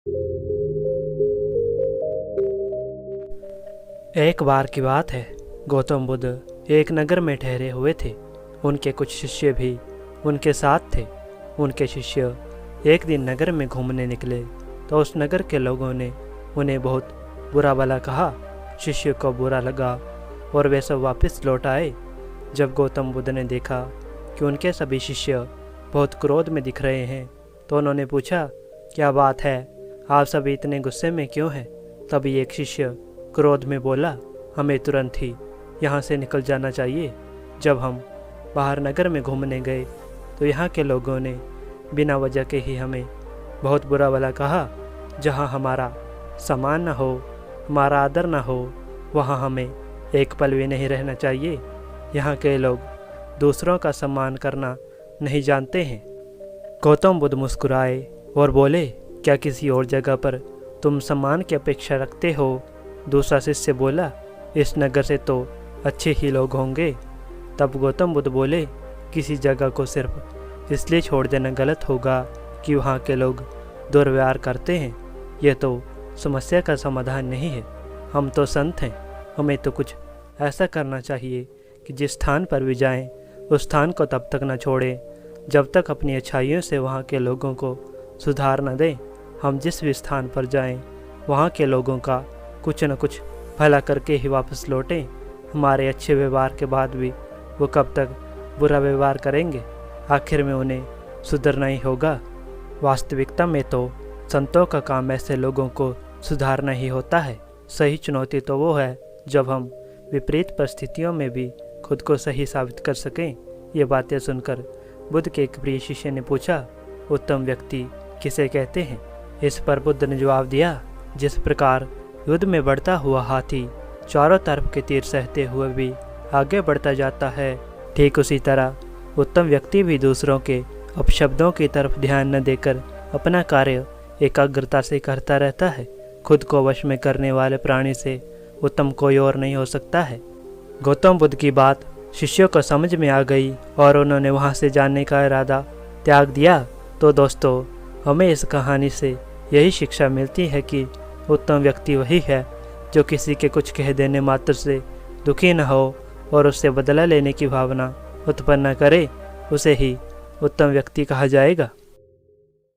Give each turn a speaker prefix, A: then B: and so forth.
A: एक बार की बात है, गौतम बुद्ध एक नगर में ठहरे हुए थे। उनके कुछ शिष्य भी उनके साथ थे। उनके शिष्य एक दिन नगर में घूमने निकले तो उस नगर के लोगों ने उन्हें बहुत बुरा भला कहा। शिष्य को बुरा लगा और वे सब वापस लौट आए। जब गौतम बुद्ध ने देखा कि उनके सभी शिष्य बहुत क्रोध में दिख रहे हैं तो उन्होंने पूछा, क्या बात है, आप सभी इतने गुस्से में क्यों हैं? तभी एक शिष्य क्रोध में बोला, हमें तुरंत ही यहाँ से निकल जाना चाहिए। जब हम बाहर नगर में घूमने गए तो यहाँ के लोगों ने बिना वजह के ही हमें बहुत बुरा भला कहा। जहाँ हमारा सम्मान न हो, हमारा आदर न हो, वहाँ हमें एक पल भी नहीं रहना चाहिए। यहाँ के लोग दूसरों का सम्मान करना नहीं जानते हैं। गौतम बुद्ध मुस्कुराए और बोले, क्या किसी और जगह पर तुम सम्मान की अपेक्षा रखते हो? दूसरा शिष्य बोला, इस नगर से तो अच्छे ही लोग होंगे। तब गौतम बुद्ध बोले, किसी जगह को सिर्फ इसलिए छोड़ देना गलत होगा कि वहाँ के लोग दुर्व्यवहार करते हैं। यह तो समस्या का समाधान नहीं है। हम तो संत हैं, हमें तो कुछ ऐसा करना चाहिए कि जिस स्थान पर भी जाएं, उस स्थान को तब तक न छोड़ें जब तक अपनी अच्छाइयों से वहाँ के लोगों को सुधार न दें। हम जिस भी स्थान पर जाएं, वहाँ के लोगों का कुछ न कुछ भला करके ही वापस लौटें। हमारे अच्छे व्यवहार के बाद भी वो कब तक बुरा व्यवहार करेंगे? आखिर में उन्हें सुधरना ही होगा। वास्तविकता में तो संतों का काम ऐसे लोगों को सुधारना ही होता है। सही चुनौती तो वो है जब हम विपरीत परिस्थितियों में भी खुद को सही साबित कर सकें। ये बातें सुनकर बुद्ध के एक प्रिय शिष्य ने पूछा, उत्तम व्यक्ति किसे कहते हैं? इस पर बुद्ध ने जवाब दिया, जिस प्रकार युद्ध में बढ़ता हुआ हाथी चारों तरफ के तीर सहते हुए भी आगे बढ़ता जाता है, ठीक उसी तरह उत्तम व्यक्ति भी दूसरों के अपशब्दों की तरफ ध्यान न देकर अपना कार्य एकाग्रता से करता रहता है। खुद को वश में करने वाले प्राणी से उत्तम कोई और नहीं हो सकता है। गौतम बुद्ध की बात शिष्यों को समझ में आ गई और उन्होंने वहाँ से जाने का इरादा त्याग दिया। तो दोस्तों, हमें इस कहानी से यही शिक्षा मिलती है कि उत्तम व्यक्ति वही है जो किसी के कुछ कह देने मात्र से दुखी न हो और उससे बदला लेने की भावना उत्पन्न न करे। उसे ही उत्तम व्यक्ति कहा जाएगा।